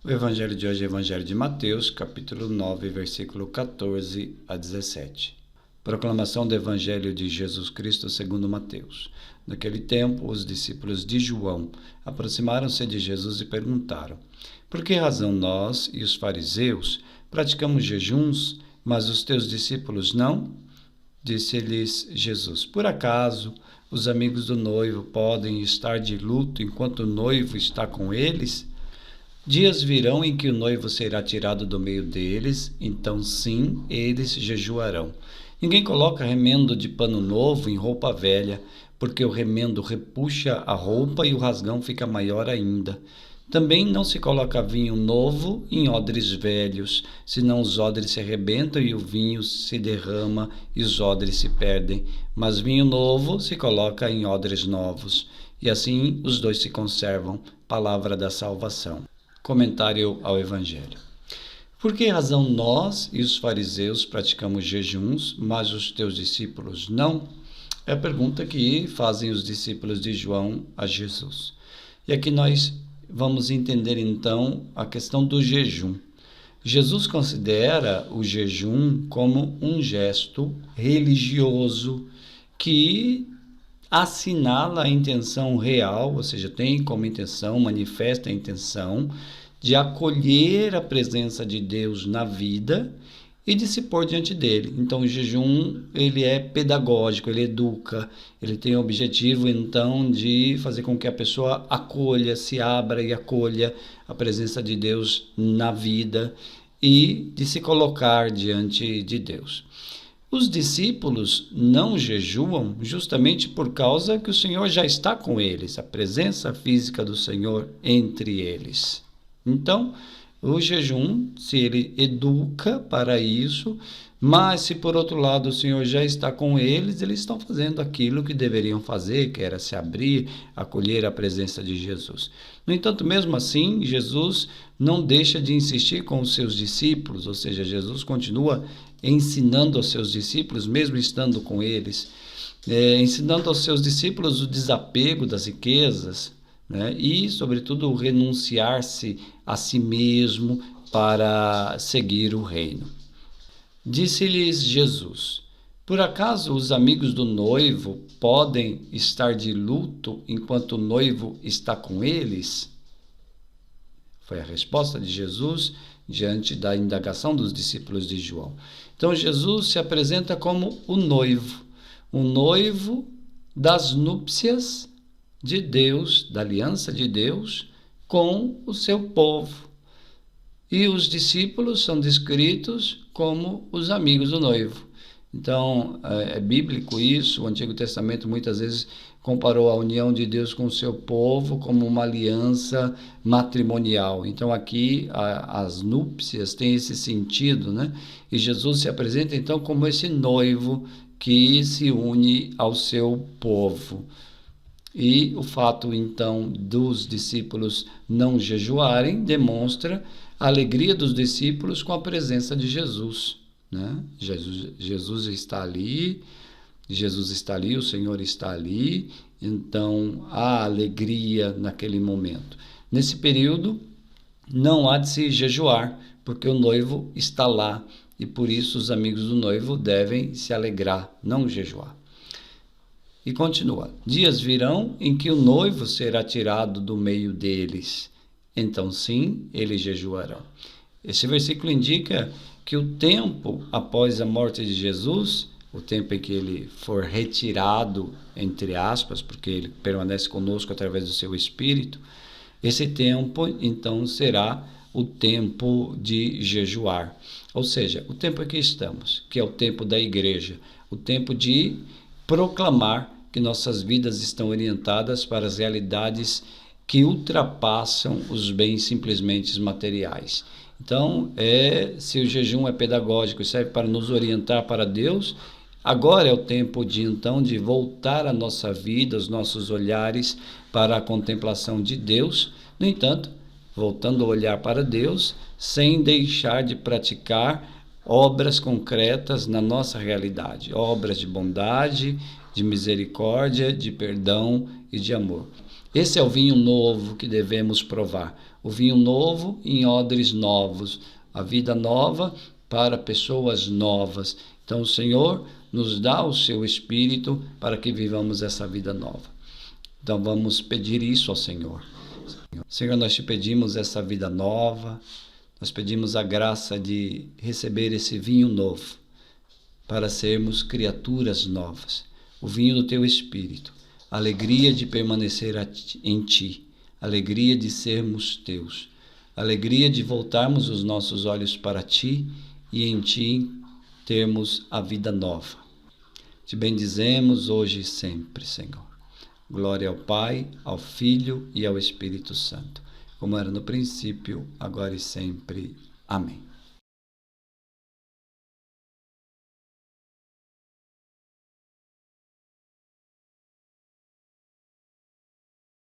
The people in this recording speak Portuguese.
O evangelho de hoje é o evangelho de Mateus, capítulo 9, versículo 14 a 17. Proclamação do evangelho de Jesus Cristo segundo Mateus. Naquele tempo, os discípulos de João aproximaram-se de Jesus e perguntaram: por que razão nós e os fariseus praticamos jejuns, mas os teus discípulos não? Disse-lhes Jesus: por acaso os amigos do noivo podem estar de luto enquanto o noivo está com eles? Dias virão em que o noivo será tirado do meio deles, então sim, eles jejuarão. Ninguém coloca remendo de pano novo em roupa velha, porque o remendo repuxa a roupa e o rasgão fica maior ainda. Também não se coloca vinho novo em odres velhos, senão os odres se arrebentam e o vinho se derrama e os odres se perdem. Mas vinho novo se coloca em odres novos, e assim os dois se conservam. Palavra da salvação. Comentário ao Evangelho. Por que razão nós e os fariseus praticamos jejuns, mas os teus discípulos não? É a pergunta que fazem os discípulos de João a Jesus. E aqui nós vamos entender então a questão do jejum. Jesus considera o jejum como um gesto religioso que assinala a intenção real, ou seja, tem como intenção, manifesta a intenção de acolher a presença de Deus na vida e de se pôr diante dele. Então, o jejum, ele é pedagógico, ele educa, ele tem o objetivo, então, de fazer com que a pessoa acolha, se abra e acolha a presença de Deus na vida e de se colocar diante de Deus. Os discípulos não jejuam justamente por causa que o Senhor já está com eles, a presença física do Senhor entre eles. Então, o jejum, se ele educa para isso, mas se por outro lado o Senhor já está com eles, eles estão fazendo aquilo que deveriam fazer, que era se abrir, acolher a presença de Jesus. No entanto, mesmo assim, Jesus não deixa de insistir com os seus discípulos, ou seja, Jesus continua ensinando aos seus discípulos, mesmo estando com eles, ensinando aos seus discípulos o desapego das riquezas, né? E, sobretudo, renunciar-se a si mesmo para seguir o reino. Disse-lhes Jesus: por acaso os amigos do noivo podem estar de luto enquanto o noivo está com eles? Foi a resposta de Jesus diante da indagação dos discípulos de João. Então, Jesus se apresenta como o noivo das núpcias de Deus, da aliança de Deus com o seu povo. E os discípulos são descritos como os amigos do noivo. Então, é bíblico isso. O Antigo Testamento muitas vezes comparou a união de Deus com o seu povo como uma aliança matrimonial. Então, aqui as núpcias têm esse sentido, né? E Jesus se apresenta então como esse noivo que se une ao seu povo. E o fato, então, dos discípulos não jejuarem demonstra a alegria dos discípulos com a presença de Jesus, né? Jesus está ali, o Senhor está ali, então há alegria naquele momento. Nesse período, não há de se jejuar, porque o noivo está lá, e por isso os amigos do noivo devem se alegrar, não jejuar. E continua: dias virão em que o noivo será tirado do meio deles, então sim, eles jejuarão. Esse versículo indica que o tempo após a morte de Jesus, o tempo em que ele for retirado, entre aspas, porque ele permanece conosco através do seu Espírito, esse tempo então será o tempo de jejuar. Ou seja, o tempo em que estamos, que é o tempo da igreja, o tempo de proclamar que nossas vidas estão orientadas para as realidades que ultrapassam os bens simplesmente materiais. Então, se o jejum é pedagógico e serve para nos orientar para Deus, agora é o tempo de voltar a nossa vida, os nossos olhares para a contemplação de Deus. No entanto, voltando a olhar para Deus, sem deixar de praticar obras concretas na nossa realidade, obras de bondade, de misericórdia, de perdão e de amor. Esse é o vinho novo que devemos provar. O vinho novo em odres novos. A vida nova para pessoas novas. Então, o Senhor nos dá o seu Espírito para que vivamos essa vida nova. Então, vamos pedir isso ao Senhor. Senhor, nós te pedimos essa vida nova. Nós pedimos a graça de receber esse vinho novo para sermos criaturas novas. O vinho do teu Espírito. Alegria de permanecer em ti. Alegria de sermos teus. Alegria de voltarmos os nossos olhos para ti e em ti termos a vida nova. Te bendizemos hoje e sempre, Senhor. Glória ao Pai, ao Filho e ao Espírito Santo, como era no princípio, agora e sempre. Amém.